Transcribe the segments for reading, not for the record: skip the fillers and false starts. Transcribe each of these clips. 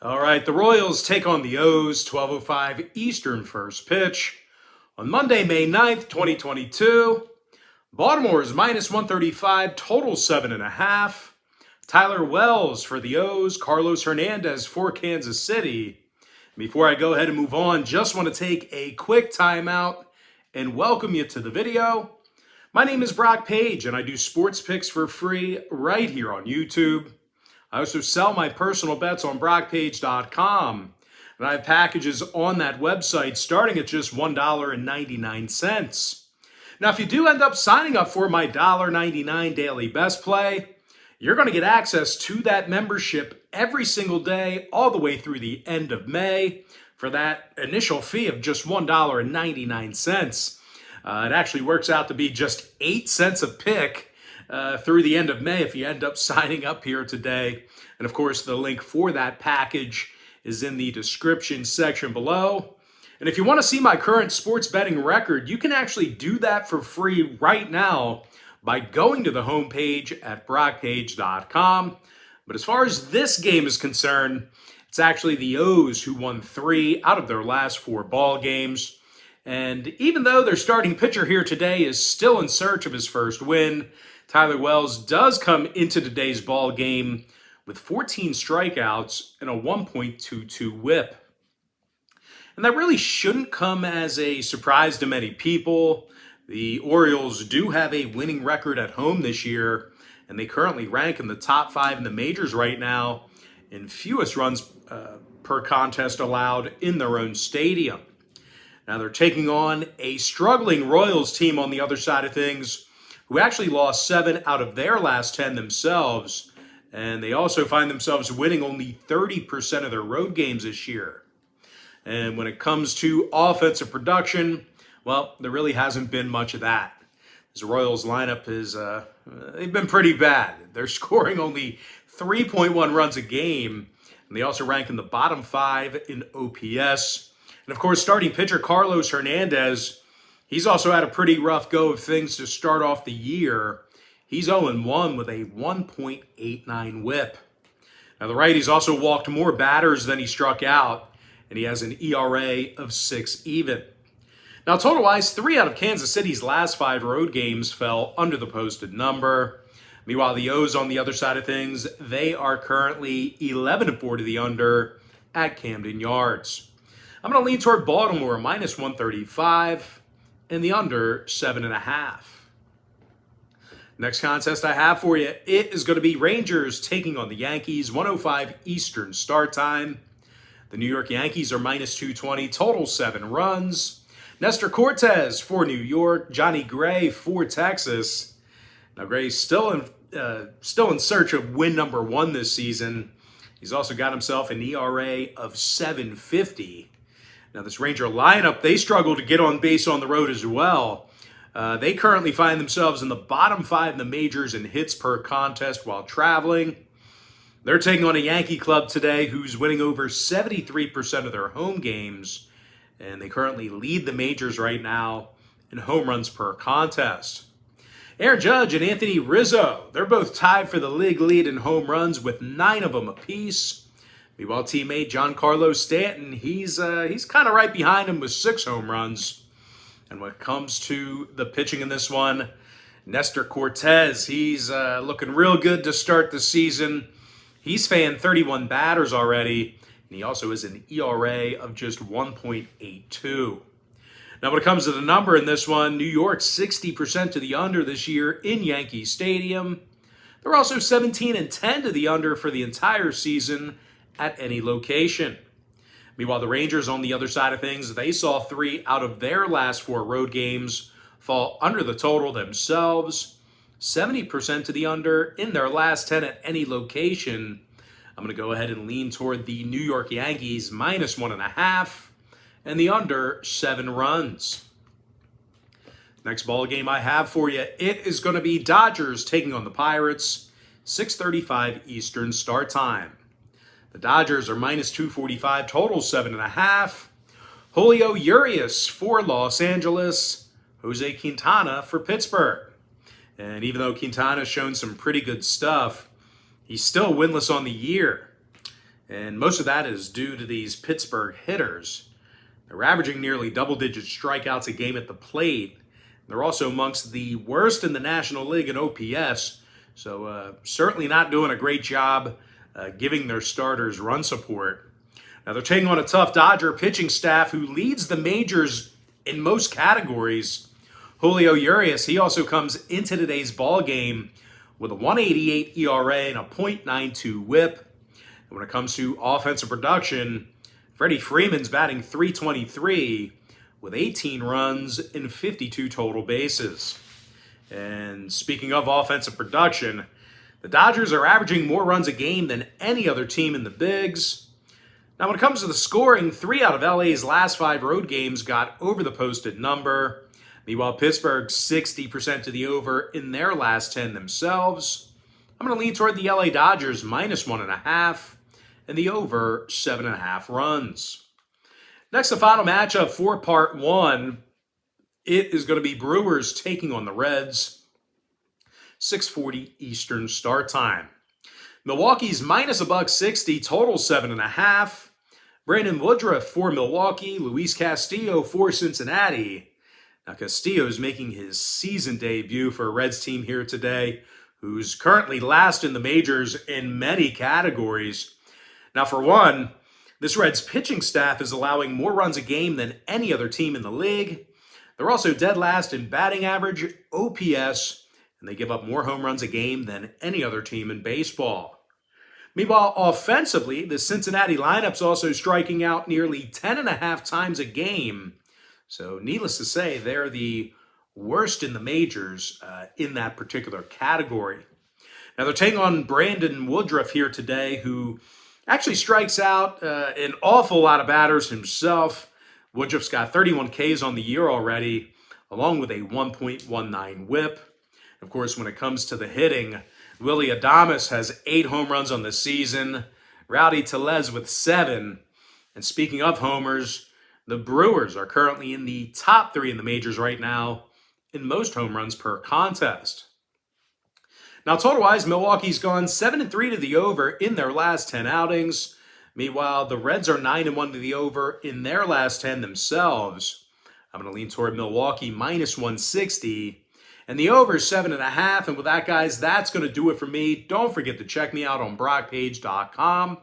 All right, the Royals take on the O's, 12:05 Eastern first pitch. On Monday, May 9th, 2022, Baltimore is minus 135, total 7.5. Tyler Wells for the O's, Carlos Hernandez for Kansas City. Before I go ahead and move on, just want to take a quick timeout and welcome you to the video. My name is Brock Page, and I do sports picks for free right here on YouTube. I also sell my personal bets on Probables.com, and I have packages on that website starting at just $1.99. Now, if you do end up signing up for my $1.99 daily best play, you're going to get access to that membership every single day all the way through the end of May for that initial fee of just $1.99. It actually works out to be just 8 cents a pick through the end of May if you end up signing up here today. And of course, the link for that package is in the description section below. And if you want to see my current sports betting record, you can actually do that for free right now by going to the homepage at brockpage.com. But as far as this game is concerned, it's actually the O's who won 3 out of their last 4 ball games. And even though their starting pitcher here today is still in search of his first win, Tyler Wells does come into today's ball game with 14 strikeouts and a 1.22 whip. And that really shouldn't come as a surprise to many people. The Orioles do have a winning record at home this year, and they currently rank in the top 5 in the majors right now in fewest runs per contest allowed in their own stadium. Now they're taking on a struggling Royals team on the other side of things, who actually lost 7 out of their last 10 themselves, and they also find themselves winning only 30% of their road games this year. And when it comes to offensive production, well, there really hasn't been much of that. This Royals lineup is, they've been pretty bad. They're scoring only 3.1 runs a game, and they also rank in the bottom 5 in OPS. And of course, starting pitcher Carlos Hernandez, he's also had a pretty rough go of things to start off the year. He's 0-1 with a 1.89 whip. Now, the righty's also walked more batters than he struck out, and he has an ERA of 6 even. Now, total-wise, 3 out of Kansas City's last 5 road games fell under the posted number. Meanwhile, the O's on the other side of things, they are currently 11-4 to the under at Camden Yards. I'm going to lean toward Baltimore, minus 135, and the under 7.5. Next contest I have for you, it is going to be Rangers taking on the Yankees, 1:05 Eastern start time. The New York Yankees are minus 220, total 7 runs. Nestor Cortes for New York, Johnny Gray for Texas. Now Gray's still in search of win number 1 this season. He's also got himself an ERA of 7.50. Now, this Ranger lineup, they struggle to get on base on the road as well. They currently find themselves in the bottom 5 in the majors in hits per contest while traveling. They're taking on a Yankee club today who's winning over 73% of their home games, and they currently lead the majors right now in home runs per contest. Aaron Judge and Anthony Rizzo, they're both tied for the league lead in home runs with 9 of them apiece. Meanwhile, teammate Giancarlo Stanton, he's kind of right behind him with 6 home runs. And when it comes to the pitching in this one, Nestor Cortes, he's looking real good to start the season. He's fanned 31 batters already, and he also has an ERA of just 1.82. Now, when it comes to the number in this one, New York 60% to the under this year in Yankee Stadium. They're also 17-10 to the under for the entire season at any location. Meanwhile, the Rangers on the other side of things, they saw 3 out of their last 4 road games fall under the total themselves. 70% to the under in their last 10 at any location. I'm going to go ahead and lean toward the New York Yankees minus 1.5 and the under 7 runs. Next ball game I have for you, it is going to be Dodgers taking on the Pirates, 6:35 Eastern start time. The Dodgers are minus 245, total 7.5. Julio Urias for Los Angeles, Jose Quintana for Pittsburgh. And even though Quintana's shown some pretty good stuff, he's still winless on the year. And most of that is due to these Pittsburgh hitters. They're averaging nearly double-digit strikeouts a game at the plate. They're also amongst the worst in the National League in OPS, so certainly not doing a great job giving their starters run support. Now they're taking on a tough Dodger pitching staff who leads the majors in most categories. Julio Urias, he also comes into today's ball game with a 1.88 ERA and a .92 WHIP. And when it comes to offensive production, Freddie Freeman's batting .323 with 18 runs and 52 total bases. And speaking of offensive production, the Dodgers are averaging more runs a game than any other team in the Bigs. Now, when it comes to the scoring, 3 out of LA's last 5 road games got over the posted number. Meanwhile, Pittsburgh 60% to the over in their last 10 themselves. I'm going to lean toward the LA Dodgers -1.5 and the over 7.5 runs. Next, the final matchup for Part 1. It is going to be Brewers taking on the Reds. 6:40 Eastern start time. Milwaukee's -160, total 7.5. Brandon Woodruff for Milwaukee. Luis Castillo for Cincinnati. Now, Castillo is making his season debut for a Reds team here today, who's currently last in the majors in many categories. Now, for one, this Reds pitching staff is allowing more runs a game than any other team in the league. They're also dead last in batting average, OPS, and they give up more home runs a game than any other team in baseball. Meanwhile, offensively, the Cincinnati lineup's also striking out nearly 10.5 times a game. So needless to say, they're the worst in the majors in that particular category. Now they're taking on Brandon Woodruff here today, who actually strikes out an awful lot of batters himself. Woodruff's got 31 Ks on the year already, along with a 1.19 WHIP. Of course, when it comes to the hitting, Willy Adames has 8 home runs on the season, Rowdy Tellez with 7. And speaking of homers, the Brewers are currently in the top 3 in the majors right now in most home runs per contest. Now, total-wise, Milwaukee's gone 7-3 to the over in their last 10 outings. Meanwhile, the Reds are 9-1 to the over in their last 10 themselves. I'm going to lean toward Milwaukee -160. And the over is 7.5. And with that, guys, that's going to do it for me. Don't forget to check me out on BrockPage.com.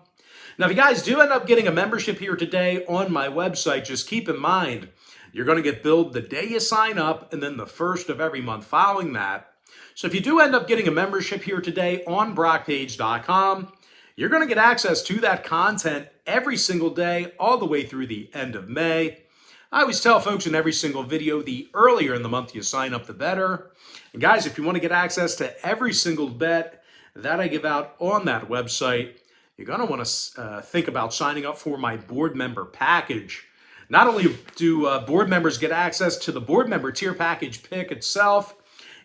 Now, if you guys do end up getting a membership here today on my website, just keep in mind, you're going to get billed the day you sign up and then the first of every month following that. So if you do end up getting a membership here today on BrockPage.com, you're going to get access to that content every single day all the way through the end of May. I always tell folks in every single video, the earlier in the month you sign up, the better. And guys, if you want to get access to every single bet that I give out on that website, you're going to want to think about signing up for my board member package. Not only do board members get access to the board member tier package pick itself,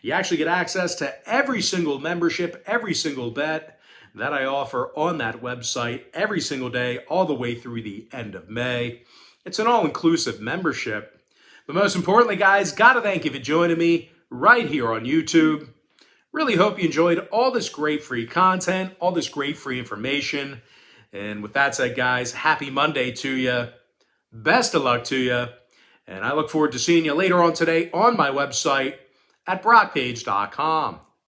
you actually get access to every single membership, every single bet that I offer on that website every single day, all the way through the end of May. It's an all-inclusive membership. But most importantly, guys, got to thank you for joining me right here on YouTube. Really hope you enjoyed all this great free content, all this great free information. And with that said, guys, happy Monday to you. Best of luck to you. And I look forward to seeing you later on today on my website at BrockPage.com.